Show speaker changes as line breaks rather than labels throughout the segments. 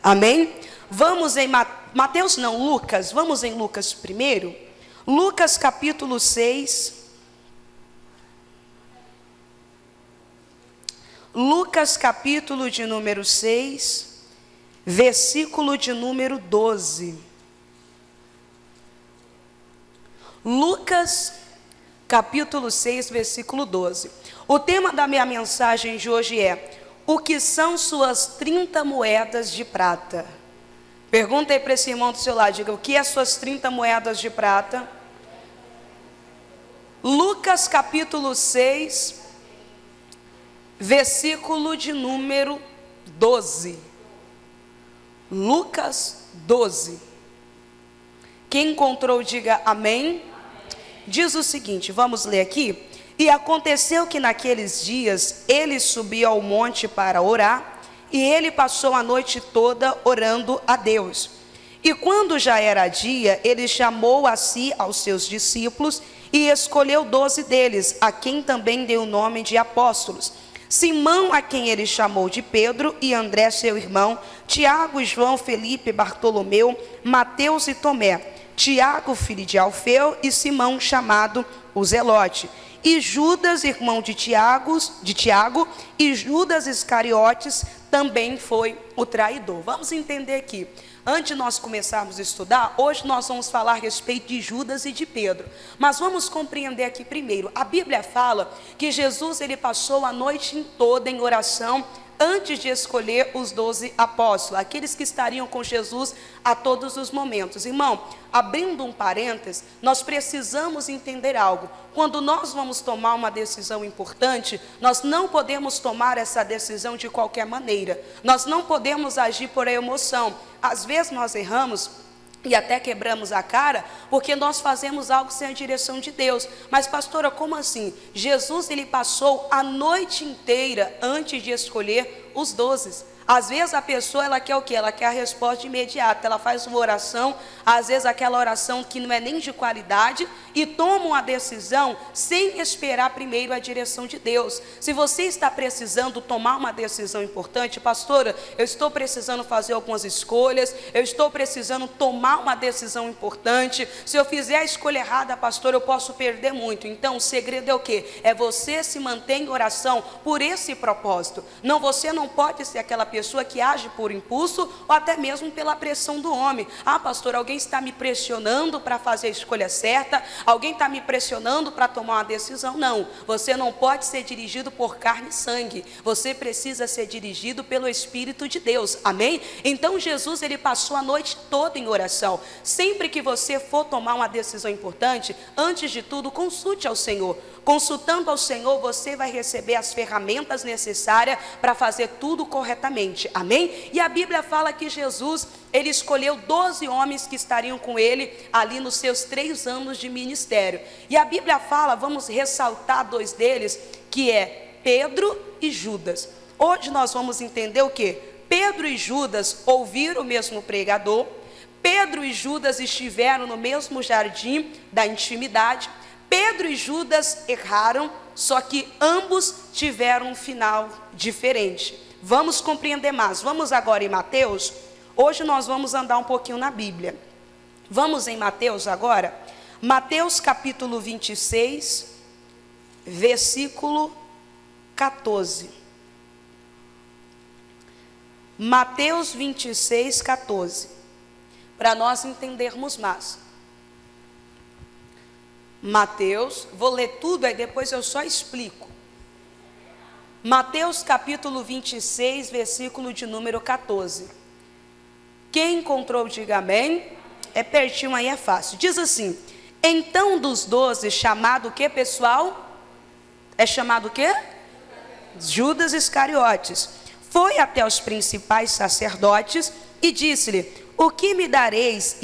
Amém? Vamos em Mateus não, Lucas. Vamos em Lucas primeiro. Lucas capítulo 6. Lucas capítulo de número 6, versículo de número 12. Lucas capítulo 6, versículo 12. O tema da minha mensagem de hoje é: o que são suas 30 moedas de prata? Pergunta aí para esse irmão do seu lado, diga: o que é suas 30 moedas de prata? Lucas capítulo 6, versículo de número 12. Lucas 12. Quem encontrou, diga amém. Diz o seguinte, vamos ler aqui. E aconteceu que naqueles dias ele subiu ao monte para orar, e ele passou a noite toda orando a Deus. E quando já era dia, ele chamou a si aos seus discípulos e escolheu 12 deles, a quem também deu o nome de apóstolos: Simão, a quem ele chamou de Pedro, e André seu irmão, Tiago, João, Felipe, Bartolomeu, Mateus e Tomé, Tiago, filho de Alfeu, e Simão, chamado o Zelote, e Judas, irmão de Tiago, e Judas Iscariotes também foi o traidor. Vamos entender aqui. Antes de nós começarmos a estudar, hoje nós vamos falar a respeito de Judas e de Pedro. Mas vamos compreender aqui primeiro. A Bíblia fala que Jesus ele passou a noite toda em oração antes de escolher os 12 apóstolos, aqueles que estariam com Jesus a todos os momentos. Irmão, abrindo um parênteses, nós precisamos entender algo. Quando nós vamos tomar uma decisão importante, nós não podemos tomar essa decisão de qualquer maneira. Nós não podemos agir por emoção. Às vezes nós erramos e até quebramos a cara, porque nós fazemos algo sem a direção de Deus. Mas pastora, como assim? Jesus ele passou a noite inteira antes de escolher os 12. Às vezes a pessoa ela quer o quê? Ela quer a resposta imediata. Ela faz uma oração, às vezes aquela oração que não é nem de qualidade, e toma uma decisão sem esperar primeiro a direção de Deus. Se você está precisando tomar uma decisão importante, pastora, eu estou precisando fazer algumas escolhas, eu estou precisando tomar uma decisão importante. Se eu fizer a escolha errada, pastora, eu posso perder muito. Então o segredo é o quê? É você se manter em oração por esse propósito. Não, você não pode ser aquela pessoa que age por impulso ou até mesmo pela pressão do homem. Ah, pastor, alguém está me pressionando para fazer a escolha certa, alguém está me pressionando para tomar uma decisão. Não, você não pode ser dirigido por carne e sangue, você precisa ser dirigido pelo Espírito de Deus, amém? Então Jesus ele passou a noite toda em oração. Sempre que você for tomar uma decisão importante, antes de tudo consulte ao Senhor. Consultando ao Senhor, você vai receber as ferramentas necessárias para fazer tudo corretamente, amém? E a Bíblia fala que Jesus, ele escolheu 12 homens que estariam com ele ali nos seus 3 anos de ministério. E a Bíblia fala, vamos ressaltar 2 deles, que é Pedro e Judas. Hoje nós vamos entender o que? Pedro e Judas ouviram o mesmo pregador, Pedro e Judas estiveram no mesmo jardim da intimidade. Pedro e Judas erraram, só que ambos tiveram um final diferente. Vamos compreender mais. Vamos agora em Mateus. Hoje nós vamos andar um pouquinho na Bíblia. Vamos em Mateus agora. Mateus capítulo 26, versículo 14. Mateus 26, 14. Para nós entendermos mais. Mateus, vou ler tudo, aí depois eu só explico. Mateus capítulo 26, versículo de número 14. Quem encontrou, diga amém. É pertinho aí, é fácil. Diz assim: então dos 12, chamado o que, pessoal? É chamado o que? Judas Iscariotes. Foi até os principais sacerdotes e disse-lhe: o que me dareis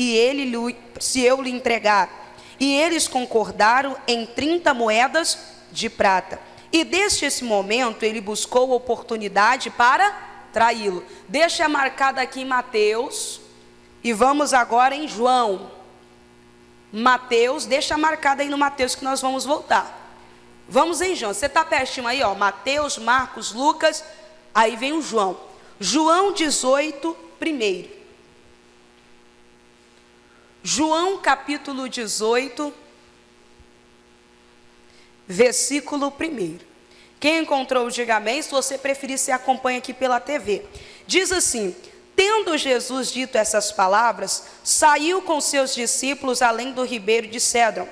se eu lhe entregar? E eles concordaram em 30 moedas de prata. E desde esse momento ele buscou oportunidade para traí-lo. Deixa marcado aqui em Mateus. E vamos agora em João. Mateus, deixa marcado aí no Mateus que nós vamos voltar. Vamos em João. Você está pertinho aí, ó. Mateus, Marcos, Lucas. Aí vem o João. João 18, 1. João capítulo 18, versículo 1. Quem encontrou, diga amém. Se você preferir, se acompanha aqui pela TV. Diz assim: tendo Jesus dito essas palavras, saiu com seus discípulos além do ribeiro de Cédron,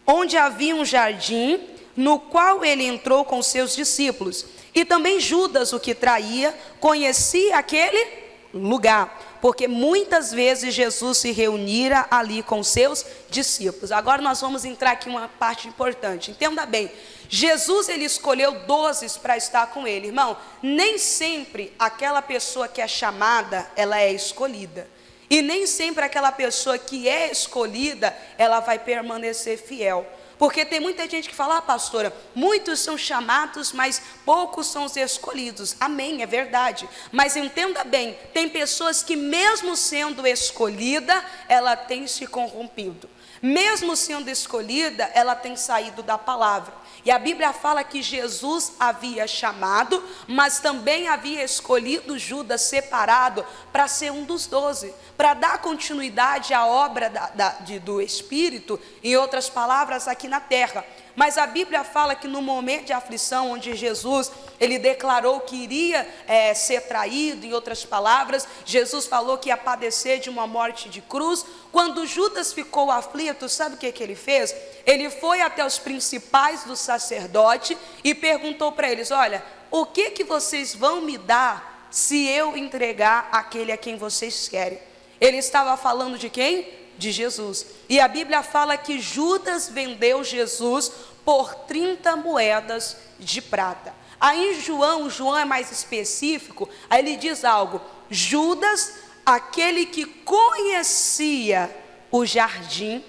onde havia um jardim, no qual ele entrou com seus discípulos. E também Judas, o que traía, conhecia aquele lugar, porque muitas vezes Jesus se reunira ali com seus discípulos. Agora nós vamos entrar aqui em uma parte importante. Entenda bem, Jesus ele escolheu 12 para estar com ele. Irmão, nem sempre aquela pessoa que é chamada, ela é escolhida. E nem sempre aquela pessoa que é escolhida, ela vai permanecer fiel. Porque tem muita gente que fala: pastora, muitos são chamados, mas poucos são os escolhidos. Amém, é verdade. Mas entenda bem, tem pessoas que mesmo sendo escolhida, ela tem se corrompido. Mesmo sendo escolhida, ela tem saído da palavra. E a Bíblia fala que Jesus havia chamado, mas também havia escolhido Judas separado para ser um dos 12, para dar continuidade à obra do Espírito, em outras palavras, aqui na terra. Mas a Bíblia fala que no momento de aflição, onde Jesus, ele declarou que iria ser traído, em outras palavras, Jesus falou que ia padecer de uma morte de cruz. Quando Judas ficou aflito, sabe o que ele fez? Ele foi até os principais do sacerdote e perguntou para eles: olha, o que vocês vão me dar se eu entregar aquele a quem vocês querem? Ele estava falando de quem? De Jesus. E a Bíblia fala que Judas vendeu Jesus por 30 moedas de prata. Aí João é mais específico, aí ele diz algo: Judas, aquele que conhecia o jardim,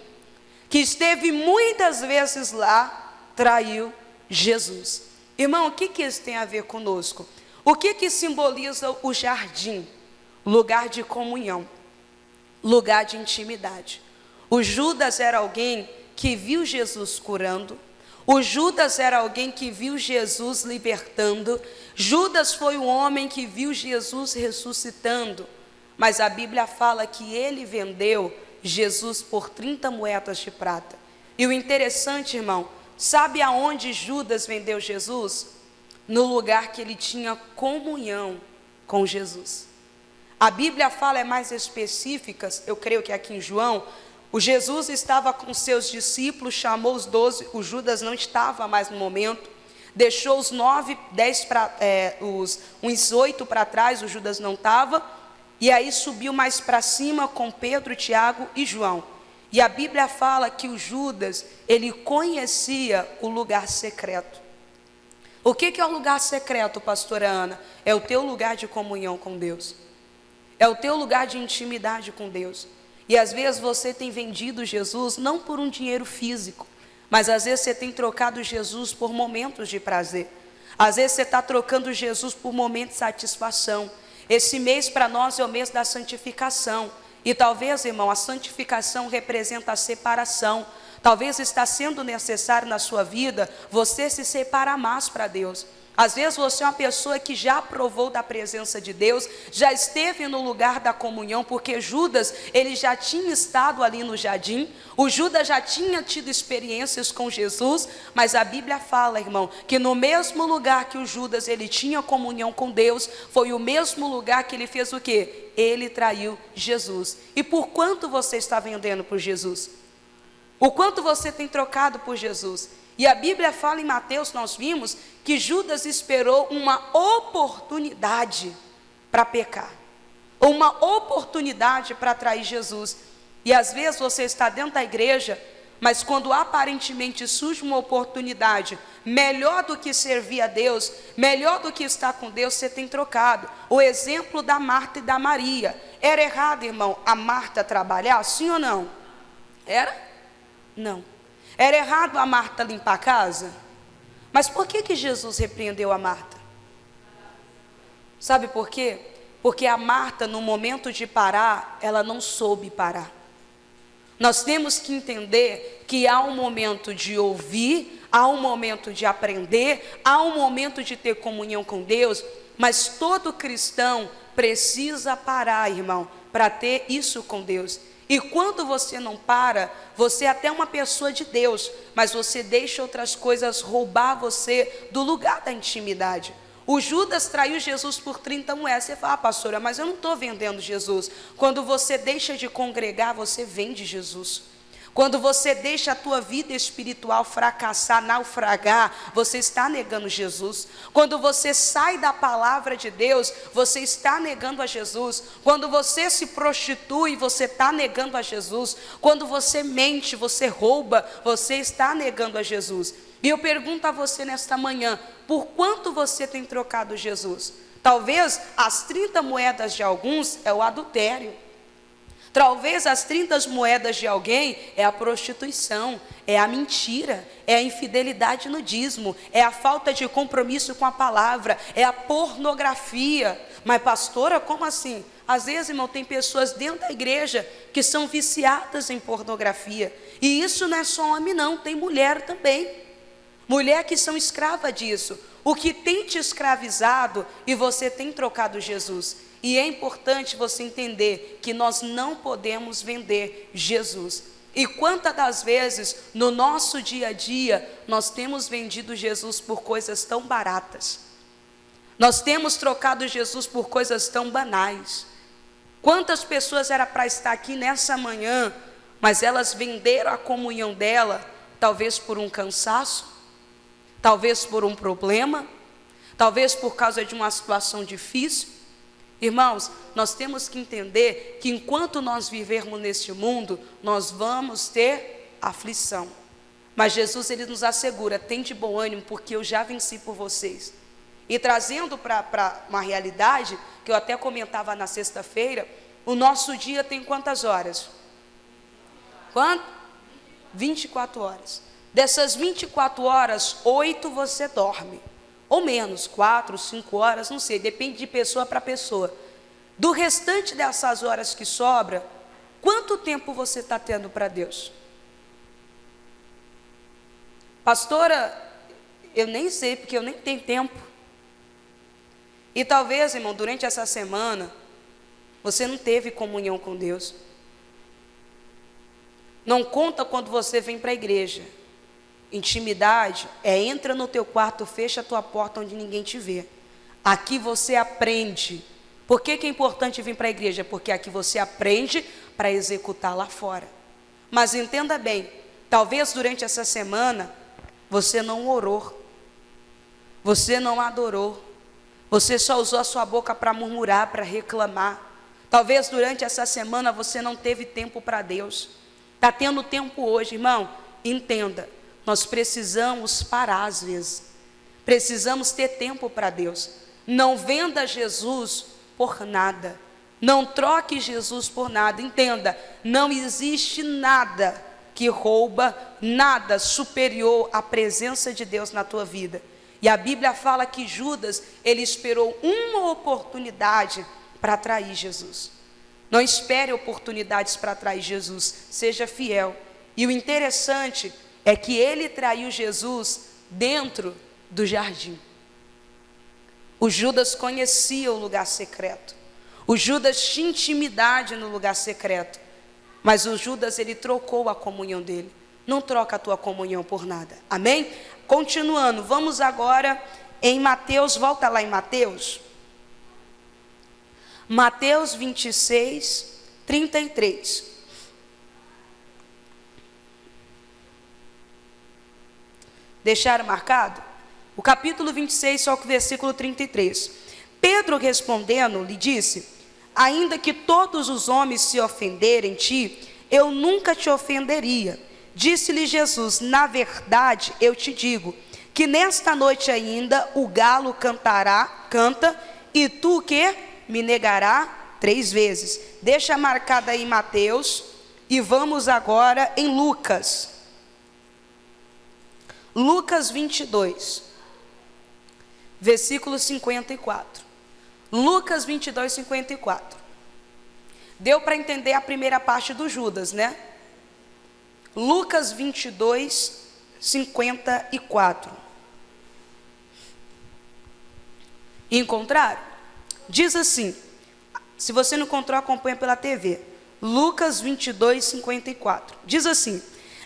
que esteve muitas vezes lá, traiu Jesus. Irmão, o que isso tem a ver conosco? O que simboliza o jardim? Lugar de comunhão, lugar de intimidade. O Judas era alguém que viu Jesus curando. O Judas era alguém que viu Jesus libertando. Judas foi um homem que viu Jesus ressuscitando. Mas a Bíblia fala que ele vendeu Jesus por 30 moedas de prata. E o interessante, irmão, sabe aonde Judas vendeu Jesus? No lugar que ele tinha comunhão com Jesus. A Bíblia fala, é mais específica, eu creio que aqui em João, o Jesus estava com seus discípulos, chamou os 12, o Judas não estava mais no momento, deixou os 9, 10 uns 8 para trás, o Judas não estava, e aí subiu mais para cima com Pedro, Tiago e João. E a Bíblia fala que o Judas, ele conhecia o lugar secreto. O que é o lugar secreto, pastora Ana? É o teu lugar de comunhão com Deus. É o teu lugar de intimidade com Deus. E às vezes você tem vendido Jesus não por um dinheiro físico, mas às vezes você tem trocado Jesus por momentos de prazer. Às vezes você está trocando Jesus por momentos de satisfação. Esse mês para nós é o mês da santificação. E talvez, irmão, a santificação representa a separação. Talvez está sendo necessário na sua vida você se separar mais para Deus. Às vezes você é uma pessoa que já provou da presença de Deus, já esteve no lugar da comunhão, porque Judas, ele já tinha estado ali no jardim, o Judas já tinha tido experiências com Jesus, mas a Bíblia fala, irmão, que no mesmo lugar que o Judas, ele tinha comunhão com Deus, foi o mesmo lugar que ele fez o quê? Ele traiu Jesus. E por quanto você está vendendo por Jesus? O quanto você tem trocado por Jesus? E a Bíblia fala em Mateus, nós vimos que Judas esperou uma oportunidade para pecar, uma oportunidade para trair Jesus. E às vezes você está dentro da igreja, mas quando aparentemente surge uma oportunidade melhor do que servir a Deus, melhor do que estar com Deus, você tem trocado. O exemplo da Marta e da Maria. Era errado, irmão, a Marta trabalhar? Sim ou não? Era? Não. Era errado a Marta limpar a casa? Mas por que Jesus repreendeu a Marta? Sabe por quê? Porque a Marta, no momento de parar, ela não soube parar. Nós temos que entender que há um momento de ouvir, há um momento de aprender, há um momento de ter comunhão com Deus, mas todo cristão precisa parar, irmão, para ter isso com Deus. E quando você não para, você é até uma pessoa de Deus, mas você deixa outras coisas roubar você do lugar da intimidade. O Judas traiu Jesus por 30 moedas. Você fala, pastora, mas eu não estou vendendo Jesus. Quando você deixa de congregar, você vende Jesus. Quando você deixa a tua vida espiritual fracassar, naufragar, você está negando Jesus. Quando você sai da palavra de Deus, você está negando a Jesus. Quando você se prostitui, você está negando a Jesus. Quando você mente, você rouba, você está negando a Jesus. E eu pergunto a você nesta manhã, por quanto você tem trocado Jesus? Talvez as 30 moedas de alguns é o adultério. Talvez as 30 moedas de alguém é a prostituição, é a mentira, é a infidelidade no dízimo, é a falta de compromisso com a palavra, é a pornografia. Mas pastora, como assim? Às vezes, irmão, tem pessoas dentro da igreja que são viciadas em pornografia. E isso não é só homem não, tem mulher também. Mulher que são escrava disso. O que tem te escravizado e você tem trocado Jesus. E é importante você entender que nós não podemos vender Jesus. E quantas das vezes no nosso dia a dia nós temos vendido Jesus por coisas tão baratas. Nós temos trocado Jesus por coisas tão banais. Quantas pessoas era para estar aqui nessa manhã, mas elas venderam a comunhão dela, talvez por um cansaço, talvez por um problema, talvez por causa de uma situação difícil. Irmãos, nós temos que entender que enquanto nós vivermos neste mundo, nós vamos ter aflição. Mas Jesus, ele nos assegura, tem de bom ânimo, porque eu já venci por vocês. E trazendo para uma realidade, que eu até comentava na sexta-feira, o nosso dia tem quantas horas? Quanto? 24 horas. Dessas 24 horas, 8 você dorme. Ou menos, 4, 5 horas, não sei, depende de pessoa para pessoa. Do restante dessas horas que sobra, quanto tempo você está tendo para Deus? Pastora, eu nem sei, porque eu nem tenho tempo. E talvez, irmão, durante essa semana, você não teve comunhão com Deus. Não conta quando você vem para a igreja. Intimidade entra no teu quarto, fecha a tua porta onde ninguém te vê. Aqui você aprende. Por que é importante vir para a igreja? Porque aqui você aprende para executar lá fora. Mas entenda bem, talvez durante essa semana você não orou, você não adorou, você só usou a sua boca para murmurar, para reclamar. Talvez durante essa semana você não teve tempo para Deus. Está tendo tempo hoje, irmão? Entenda. Nós precisamos parar às vezes. Precisamos ter tempo para Deus. Não venda Jesus por nada. Não troque Jesus por nada. Entenda, não existe nada que rouba, nada superior à presença de Deus na tua vida. E a Bíblia fala que Judas, ele esperou uma oportunidade para atrair Jesus. Não espere oportunidades para atrair Jesus. Seja fiel. E o interessante é que ele traiu Jesus dentro do jardim. O Judas conhecia o lugar secreto. O Judas tinha intimidade no lugar secreto. Mas o Judas, ele trocou a comunhão dele. Não troca a tua comunhão por nada. Amém? Continuando, vamos agora em Mateus, volta lá em Mateus. Mateus 26, 33. Deixaram marcado? O capítulo 26, só que o versículo 33. Pedro respondendo, lhe disse: ainda que todos os homens se ofenderem em ti, eu nunca te ofenderia. Disse-lhe Jesus: na verdade, eu te digo, que nesta noite ainda o galo canta, e tu o quê? Me negará 3 vezes. Deixa marcado aí Mateus, e vamos agora em Lucas. Lucas 22, versículo 54. Lucas 22, 54. Deu para entender a primeira parte do Judas, né? Lucas 22, 54. Encontraram? Diz assim: Se você não encontrou, acompanha pela TV. Lucas 22, 54. Diz assim: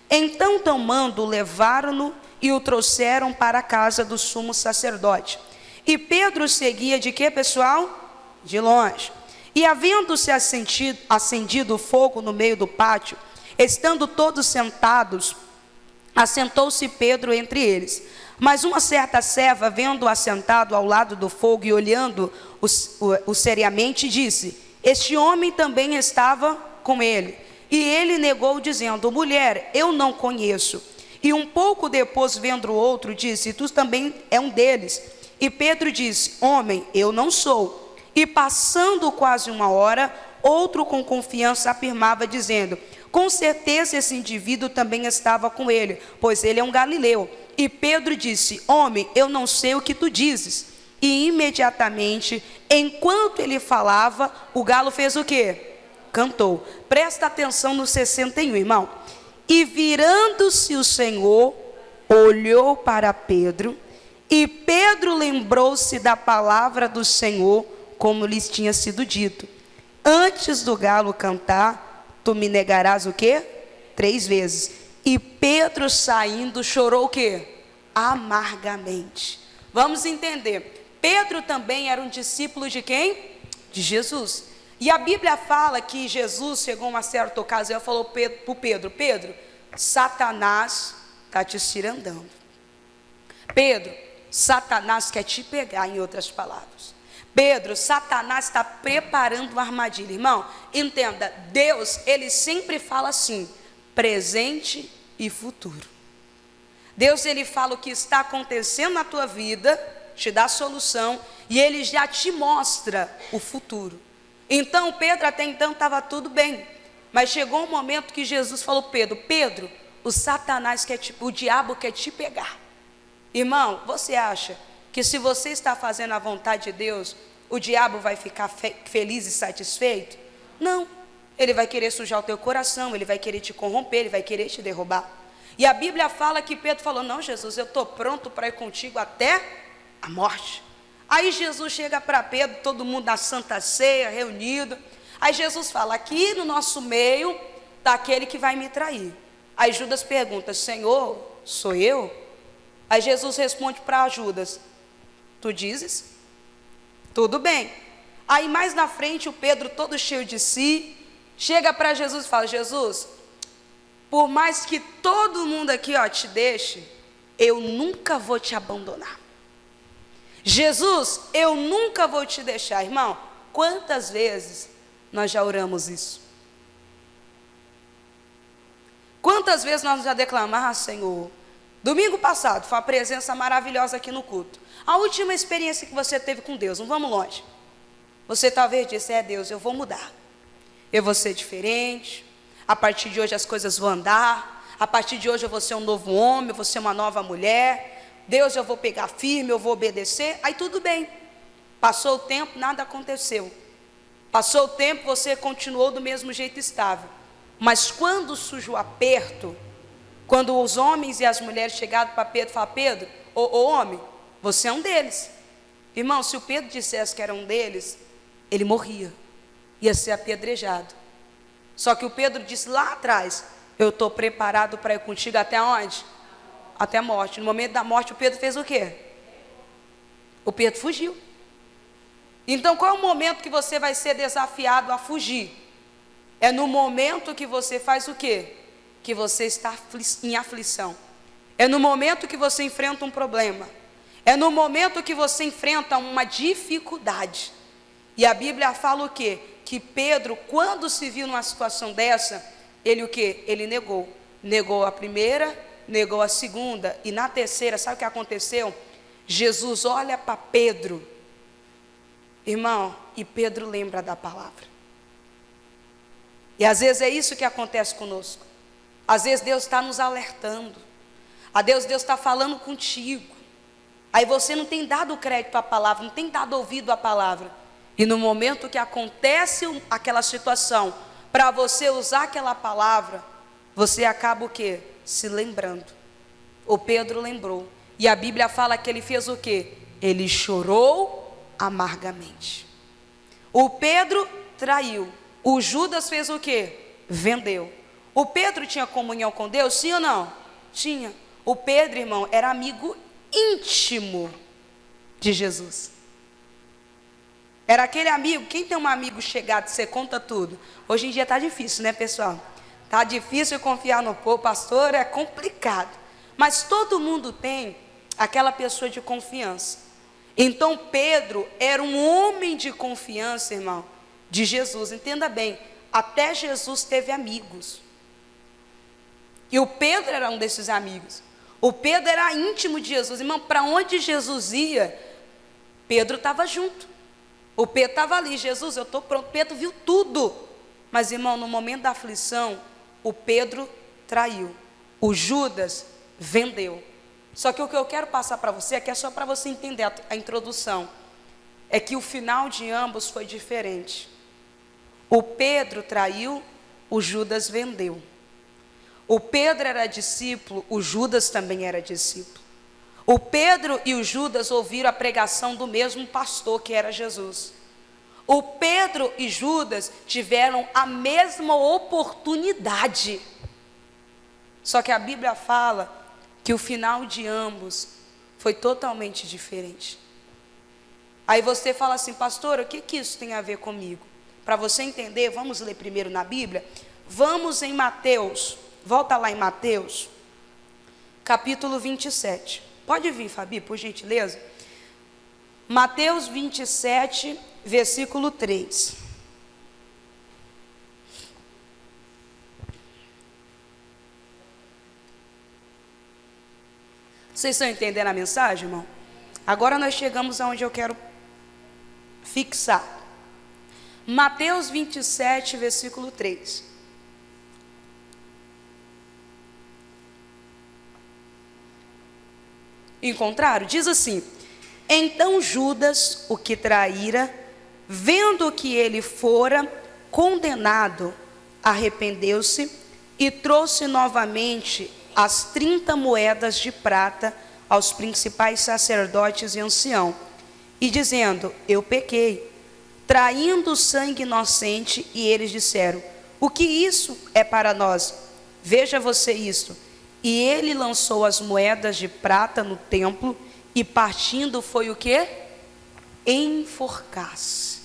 então tomando, levaram-no e o trouxeram para a casa do sumo sacerdote. E Pedro seguia de quê, pessoal? De longe. E havendo-se acendido o fogo no meio do pátio, estando todos sentados, assentou-se Pedro entre eles. Mas uma certa serva, vendo-o assentado ao lado do fogo e olhando-o seriamente, disse: este homem também estava com ele. E ele negou, dizendo: mulher, eu não conheço. E um pouco depois, vendo o outro, disse: tu também é um deles. E Pedro disse: homem, eu não sou. E passando quase uma hora, outro com confiança afirmava, dizendo: com certeza esse indivíduo também estava com ele, pois ele é um galileu. E Pedro disse: homem, eu não sei o que tu dizes. E imediatamente, enquanto ele falava, o galo fez o quê? Cantou. Presta atenção no 61, irmão. E virando-se o Senhor, olhou para Pedro, e Pedro lembrou-se da palavra do Senhor, como lhes tinha sido dito: antes do galo cantar, tu me negarás o quê? 3 vezes. E Pedro, saindo, chorou o quê? Amargamente. Vamos entender. Pedro também era um discípulo de quem? De Jesus. E a Bíblia fala que Jesus chegou a uma certa ocasião e falou para o Pedro: Pedro, Satanás está te cirandando. Pedro, Satanás quer te pegar, em outras palavras. Pedro, Satanás está preparando uma armadilha. Irmão, entenda, Deus, ele sempre fala assim: presente e futuro. Deus, ele fala o que está acontecendo na tua vida, te dá a solução, e ele já te mostra o futuro. Então Pedro até então estava tudo bem, mas chegou um momento que Jesus falou: Pedro, o Satanás o diabo quer te pegar. Irmão, você acha que se você está fazendo a vontade de Deus, o diabo vai ficar feliz e satisfeito? Não, ele vai querer sujar o teu coração, ele vai querer te corromper, ele vai querer te derrubar. E a Bíblia fala que Pedro falou: não, Jesus, eu estou pronto para ir contigo até a morte. Aí Jesus chega para Pedro, todo mundo na Santa Ceia, reunido. Aí Jesus fala: aqui no nosso meio está aquele que vai me trair. Aí Judas pergunta: Senhor, sou eu? Aí Jesus responde para Judas: tu dizes? Tudo bem. Aí mais na frente o Pedro, todo cheio de si, chega para Jesus e fala: Jesus, por mais que todo mundo aqui te deixe, eu nunca vou te abandonar. Jesus, eu nunca vou te deixar. Irmão, quantas vezes nós já oramos isso? Quantas vezes nós já declamamos: Senhor, domingo passado foi uma presença maravilhosa aqui no culto. A última experiência que você teve com Deus, não vamos longe. Você talvez disse: Deus, eu vou mudar. Eu vou ser diferente. A partir de hoje as coisas vão andar. A partir de hoje eu vou ser um novo homem, eu vou ser uma nova mulher. Deus, eu vou pegar firme, eu vou obedecer. Aí tudo bem. Passou o tempo, nada aconteceu. Passou o tempo, você continuou do mesmo jeito estável. Mas quando surge o aperto, quando os homens e as mulheres chegaram para Pedro e falaram: Pedro, ô homem, você é um deles. Irmão, se o Pedro dissesse que era um deles, ele morria, ia ser apedrejado. Só que o Pedro disse lá atrás: eu estou preparado para ir contigo até onde? Até a morte. No momento da morte, o Pedro fez o quê? O Pedro fugiu. Então qual é o momento que você vai ser desafiado a fugir? É no momento que você faz o quê? Que você está em aflição. É no momento que você enfrenta um problema. É no momento que você enfrenta uma dificuldade. E a Bíblia fala o quê? Que Pedro, quando se viu numa situação dessa, ele o quê? Ele negou. Negou a primeira, negou a segunda, e na terceira, sabe o que aconteceu? Jesus olha para Pedro, irmão, e Pedro lembra da palavra. E às vezes é isso que acontece conosco. Às vezes Deus está nos alertando. Deus está falando contigo. Aí você não tem dado crédito à palavra, não tem dado ouvido à palavra. E no momento que acontece aquela situação, para você usar aquela palavra, você acaba o quê? Se lembrando. O Pedro lembrou. E a Bíblia fala que ele fez o quê? Ele chorou amargamente. O Pedro traiu. O Judas fez o quê? Vendeu. O Pedro tinha comunhão com Deus, sim ou não? Tinha. O Pedro, irmão, era amigo íntimo de Jesus. Era aquele amigo, quem tem um amigo chegado, você conta tudo. Hoje em dia está difícil, né, pessoal? Está difícil confiar no povo, pastor, é complicado. Mas todo mundo tem aquela pessoa de confiança. Então Pedro era um homem de confiança, irmão, de Jesus. Entenda bem, até Jesus teve amigos. E o Pedro era um desses amigos. O Pedro era íntimo de Jesus. Irmão, para onde Jesus ia, Pedro estava junto. O Pedro estava ali, Jesus, eu estou pronto. Pedro viu tudo. Mas, irmão, no momento da aflição, o Pedro traiu. O Judas vendeu. Só que o que eu quero passar para você, que é só para você entender a introdução, é que o final de ambos foi diferente. O Pedro traiu, o Judas vendeu. O Pedro era discípulo, o Judas também era discípulo. O Pedro e o Judas ouviram a pregação do mesmo pastor, que era Jesus. O Pedro e Judas tiveram a mesma oportunidade. Só que a Bíblia fala que o final de ambos foi totalmente diferente. Aí você fala assim, pastor, o que isso tem a ver comigo? Para você entender, vamos ler primeiro na Bíblia. Vamos em Mateus, volta lá em Mateus, capítulo 27. Pode vir, Fabi, por gentileza. Mateus 27, versículo 3. Vocês estão entendendo a mensagem, irmão? Agora nós chegamos aonde eu quero fixar. Mateus 27, versículo 3. Encontraram? Diz assim: então Judas, o que traíra, vendo que ele fora condenado, arrependeu-se e trouxe novamente as 30 moedas de prata aos principais sacerdotes e ancião, e dizendo, eu pequei, traindo sangue inocente. E eles disseram, o que isso é para nós? Veja você isto. E ele lançou as moedas de prata no templo, e partindo foi o quê? Enforcar-se.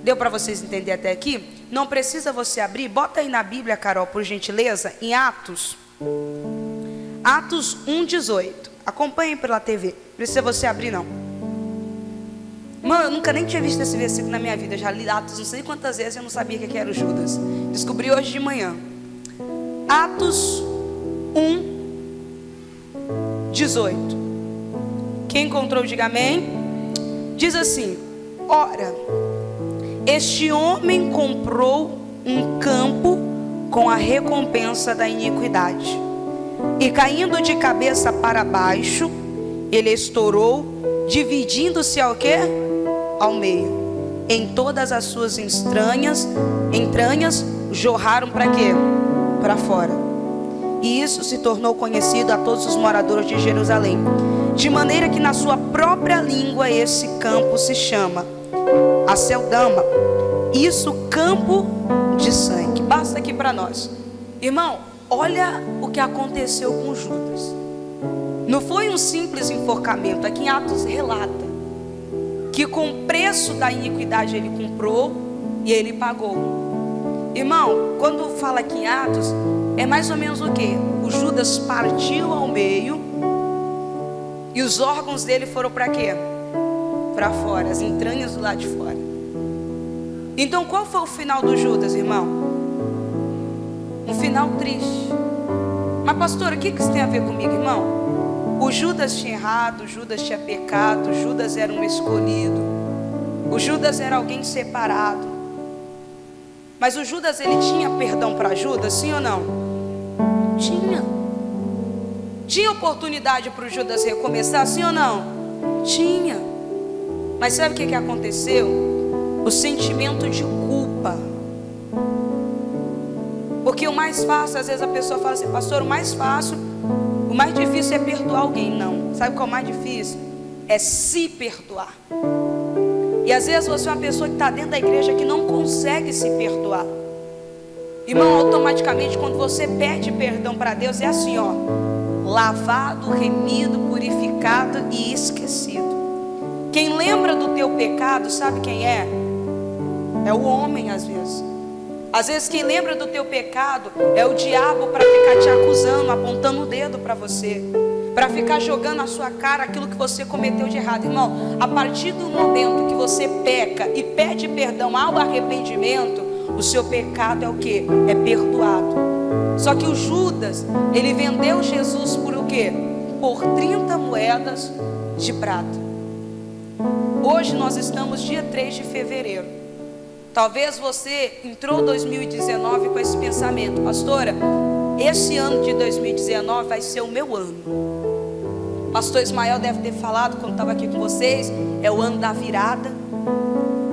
Deu para vocês entenderem até aqui? Não precisa você abrir, bota aí na Bíblia, Carol, por gentileza, em Atos 1:18. Acompanhem pela TV, não precisa você abrir não. Mano, eu nunca nem tinha visto esse versículo na minha vida. Eu já li Atos não sei quantas vezes, eu não sabia que era o Judas. Descobri hoje de manhã. Atos 1:18. Quem encontrou, diga amém. Diz assim: ora, este homem comprou um campo com a recompensa da iniquidade, e caindo de cabeça para baixo, ele estourou, dividindo-se ao quê? Ao meio. Em todas as suas entranhas jorraram para quê? Para fora. E isso se tornou conhecido a todos os moradores de Jerusalém, de maneira que na sua própria língua esse campo se chama Aceldama, isso campo de sangue. Basta aqui para nós, irmão. Olha o que aconteceu com Judas. Não foi um simples enforcamento. Aqui em Atos relata que com o preço da iniquidade ele comprou e ele pagou. Irmão, quando fala aqui em Atos, é mais ou menos o que? O Judas partiu ao meio e os órgãos dele foram para quê? Para fora, as entranhas do lado de fora. Então qual foi o final do Judas, irmão? Um final triste. Mas pastor, o que isso tem a ver comigo, irmão? O Judas tinha errado, o Judas tinha pecado, o Judas era um escolhido, o Judas era alguém separado. Mas o Judas, ele tinha perdão para Judas, sim ou não? Tinha oportunidade para o Judas recomeçar, sim ou não? Tinha. Mas sabe o que aconteceu? O sentimento de culpa. Porque o mais fácil, às vezes a pessoa fala assim, pastor, o mais difícil é perdoar alguém. Não, sabe qual é o mais difícil? É se perdoar. E às vezes você é uma pessoa que está dentro da igreja que não consegue se perdoar. Irmão, automaticamente quando você pede perdão para Deus, é assim, ó: lavado, remido, purificado e esquecido. Quem lembra do teu pecado, sabe quem é? É o homem, às vezes. Às vezes quem lembra do teu pecado é o diabo, para ficar te acusando, apontando o dedo para você, para ficar jogando na sua cara aquilo que você cometeu de errado. Irmão, a partir do momento que você peca e pede perdão ao arrependimento, o seu pecado é o quê? É perdoado. Só que o Judas, ele vendeu Jesus por o quê? Por 30 moedas de prata. Hoje nós estamos dia 3 de fevereiro. Talvez você entrou 2019 com esse pensamento: pastora, esse ano de 2019 vai ser o meu ano. Pastor Ismael deve ter falado quando estava aqui com vocês, é o ano da virada.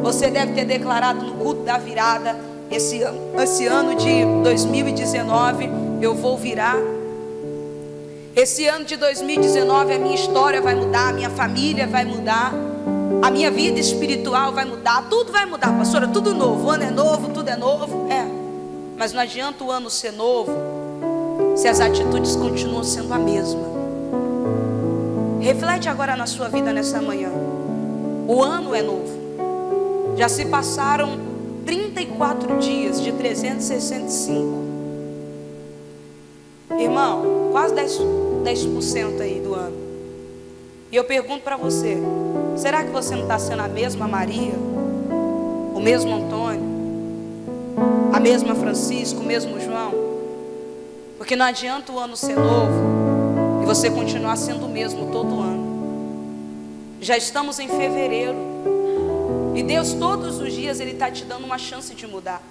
Você deve ter declarado no culto da virada: esse ano de 2019 eu vou virar. Esse ano de 2019 a minha história vai mudar, a minha família vai mudar, a minha vida espiritual vai mudar, tudo vai mudar, pastora, tudo novo, o ano é novo, tudo é novo. Mas não adianta o ano ser novo se as atitudes continuam sendo a mesma. Reflete agora na sua vida nessa manhã. O ano é novo. Já se passaram 34 dias de 365. Irmão, quase 10% aí do ano. E eu pergunto para você: será que você não está sendo a mesma Maria, o mesmo Antônio, a mesma Francisco, o mesmo João? Porque não adianta o ano ser novo e você continuar sendo o mesmo todo ano. Já estamos em fevereiro e Deus todos os dias Ele está te dando uma chance de mudar.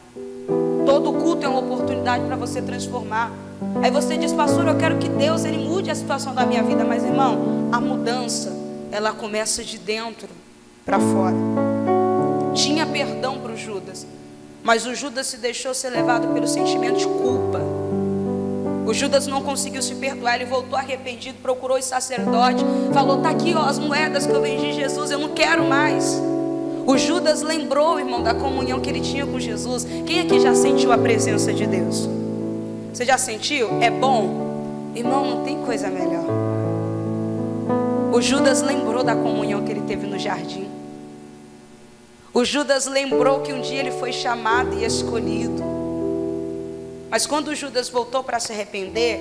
Todo culto é uma oportunidade para você transformar. Aí você diz: pastor, eu quero que Deus Ele mude a situação da minha vida. Mas irmão, a mudança, ela começa de dentro para fora. Tinha perdão para o Judas, mas o Judas se deixou ser levado pelo sentimento de culpa. O Judas não conseguiu se perdoar, ele voltou arrependido, procurou os sacerdotes, falou: tá aqui, ó, as moedas que eu vendi Jesus, eu não quero mais. O Judas lembrou, irmão, da comunhão que ele tinha com Jesus. Quem aqui já sentiu a presença de Deus? Você já sentiu? É bom? Irmão, não tem coisa melhor. O Judas lembrou da comunhão que ele teve no jardim. O Judas lembrou que um dia ele foi chamado e escolhido. Mas quando o Judas voltou para se arrepender,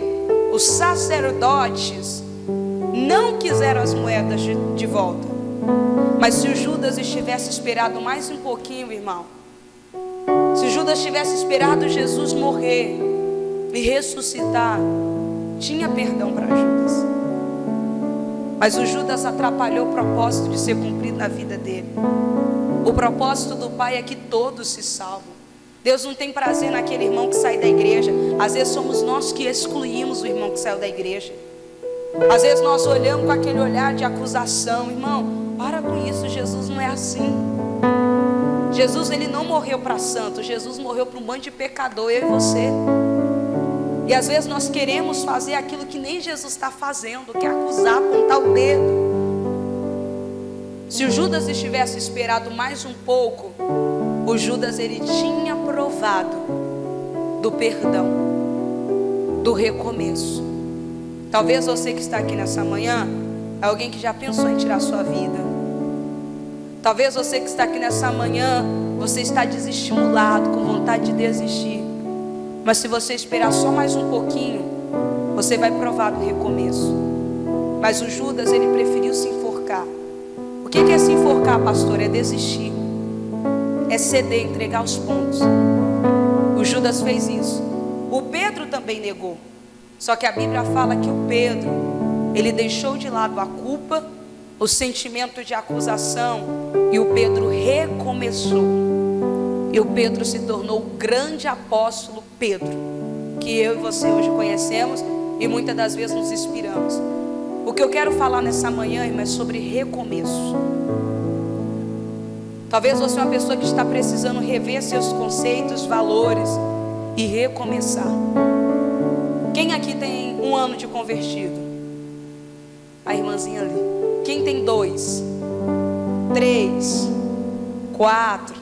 os sacerdotes não quiseram as moedas de volta. Mas se o Judas estivesse esperado mais um pouquinho, irmão, se o Judas tivesse esperado Jesus morrer e ressuscitar, tinha perdão para Judas. Mas o Judas atrapalhou o propósito de ser cumprido na vida dele. O propósito do Pai é que todos se salvam. Deus não tem prazer naquele irmão que sai da igreja. Às vezes somos nós que excluímos o irmão que saiu da igreja. Às vezes nós olhamos com aquele olhar de acusação. Irmão, para com isso, Jesus não é assim. Jesus, ele não morreu para santo. Jesus morreu para um bando de pecador, eu e você. E às vezes nós queremos fazer aquilo que nem Jesus está fazendo, que é acusar, apontar o dedo. Se o Judas estivesse esperado mais um pouco, o Judas, ele tinha provado do perdão, do recomeço. Talvez você que está aqui nessa manhã é alguém que já pensou em tirar sua vida. Talvez você que está aqui nessa manhã, você está desestimulado, com vontade de desistir. Mas se você esperar só mais um pouquinho, você vai provar do recomeço. Mas o Judas, ele preferiu se enforcar. O que é se enforcar, pastor? É desistir, é ceder, entregar os pontos. O Judas fez isso. O Pedro também negou. Só que a Bíblia fala que o Pedro, ele deixou de lado a culpa, o sentimento de acusação, e o Pedro recomeçou. E o Pedro se tornou o grande apóstolo Pedro, que eu e você hoje conhecemos e muitas das vezes nos inspiramos. O que eu quero falar nessa manhã, irmão, é sobre recomeço. Talvez você é uma pessoa que está precisando rever seus conceitos, valores e recomeçar. Quem aqui tem 1 ano de convertido? A irmãzinha ali. Quem tem 2, 3, 4,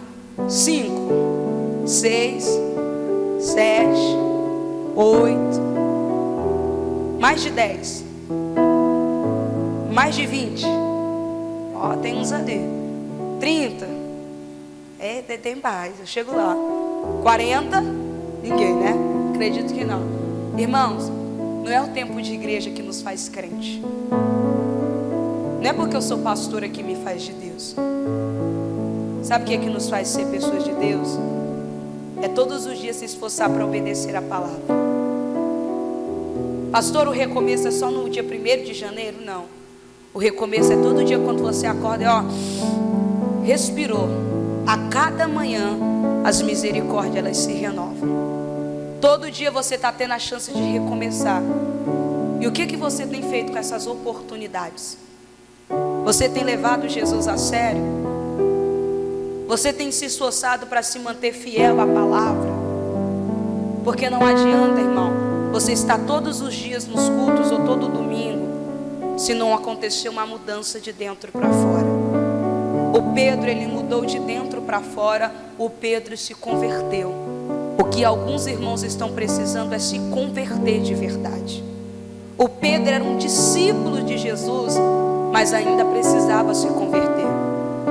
5, 6, 7, 8, mais de 10, mais de 20. Ó, tem uns ali. 30. Tem mais, eu chego lá. 40, ninguém, né? Acredito que não. Irmãos, não é o tempo de igreja que nos faz crente. Não é porque eu sou pastora que me faz de Deus. Sabe o que é que nos faz ser pessoas de Deus? É todos os dias se esforçar para obedecer a palavra. Pastor, o recomeço é só no dia 1º de janeiro? Não. O recomeço é todo dia quando você acorda e ó, respirou. A cada manhã as misericórdias elas se renovam. Todo dia você está tendo a chance de recomeçar. E o que você tem feito com essas oportunidades? Você tem levado Jesus a sério? Você tem se esforçado para se manter fiel à palavra? Porque não adianta, irmão, você estar todos os dias nos cultos ou todo domingo, se não acontecer uma mudança de dentro para fora. O Pedro, ele mudou de dentro para fora. O Pedro se converteu. O que alguns irmãos estão precisando é se converter de verdade. O Pedro era um discípulo de Jesus, mas ainda precisava se converter.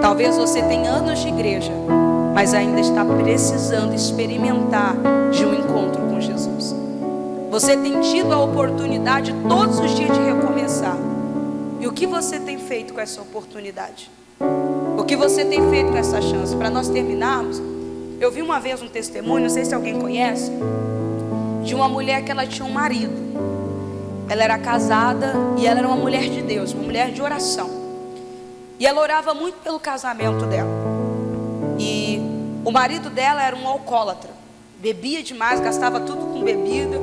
Talvez você tenha anos de igreja, mas ainda está precisando experimentar de um encontro com Jesus. Você tem tido a oportunidade todos os dias de recomeçar. E o que você tem feito com essa oportunidade? O que você tem feito com essa chance? Para nós terminarmos, eu vi uma vez um testemunho, não sei se alguém conhece, de uma mulher que ela tinha um marido. Ela era casada e ela era uma mulher de Deus, uma mulher de oração. E ela orava muito pelo casamento dela. E o marido dela era um alcoólatra, bebia demais, gastava tudo com bebida.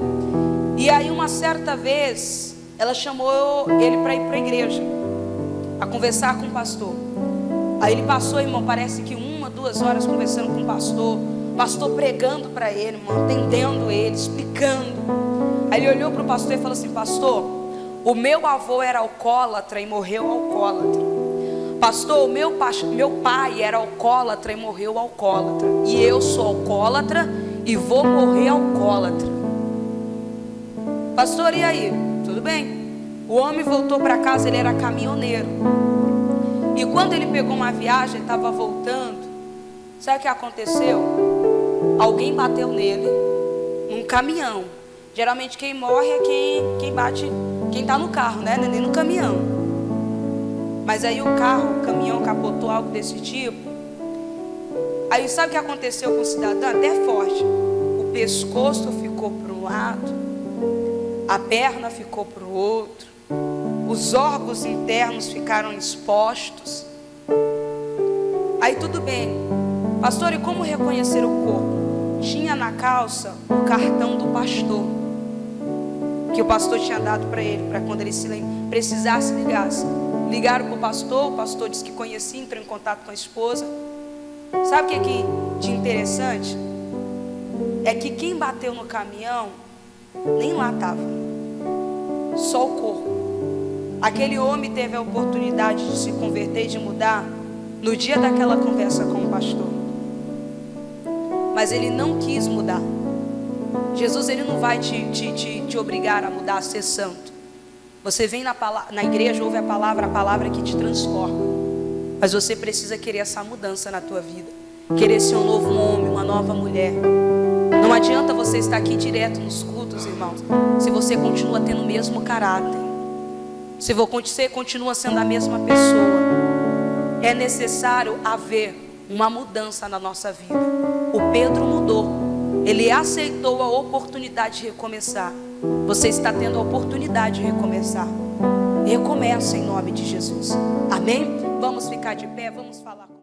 E aí uma certa vez ela chamou ele para ir para a igreja, a conversar com o pastor. Aí ele passou, irmão, parece que 1, 2 horas conversando com o pastor pregando para ele, irmão, atendendo ele, explicando. Aí ele olhou para o pastor e falou assim: pastor, o meu avô era alcoólatra e morreu alcoólatra. Pastor, o meu pai era alcoólatra e morreu alcoólatra. E eu sou alcoólatra e vou morrer alcoólatra. Pastor, e aí? Tudo bem. O homem voltou para casa, ele era caminhoneiro. E quando ele pegou uma viagem, ele estava voltando. Sabe o que aconteceu? Alguém bateu nele num caminhão. Geralmente quem morre é quem bate, quem está no carro, né? Nem no caminhão. Mas aí o caminhão capotou, algo desse tipo. Aí sabe o que aconteceu com o cidadão? Até forte. O pescoço ficou para um lado, a perna ficou para o outro, os órgãos internos ficaram expostos. Aí tudo bem. Pastor, e como reconhecer o corpo? Tinha na calça o cartão do pastor, que o pastor tinha dado para ele, para quando ele precisasse ligasse. Ligaram para o pastor disse que conhecia, entrou em contato com a esposa. Sabe o que é de interessante? É que quem bateu no caminhão nem lá estava, só o corpo. Aquele homem teve a oportunidade de se converter e de mudar no dia daquela conversa com o pastor, mas ele não quis mudar. Jesus, ele não vai te obrigar a mudar, a ser santo. Você vem na igreja, ouve a palavra que te transforma. Mas você precisa querer essa mudança na tua vida, querer ser um novo homem, uma nova mulher. Não adianta você estar aqui direto nos cultos, irmãos, se você continua tendo o mesmo caráter, se você continua sendo a mesma pessoa. É necessário haver uma mudança na nossa vida. O Pedro mudou, ele aceitou a oportunidade de recomeçar. Você está tendo a oportunidade de recomeçar. Recomeça em nome de Jesus. Amém? Vamos ficar de pé, vamos falar com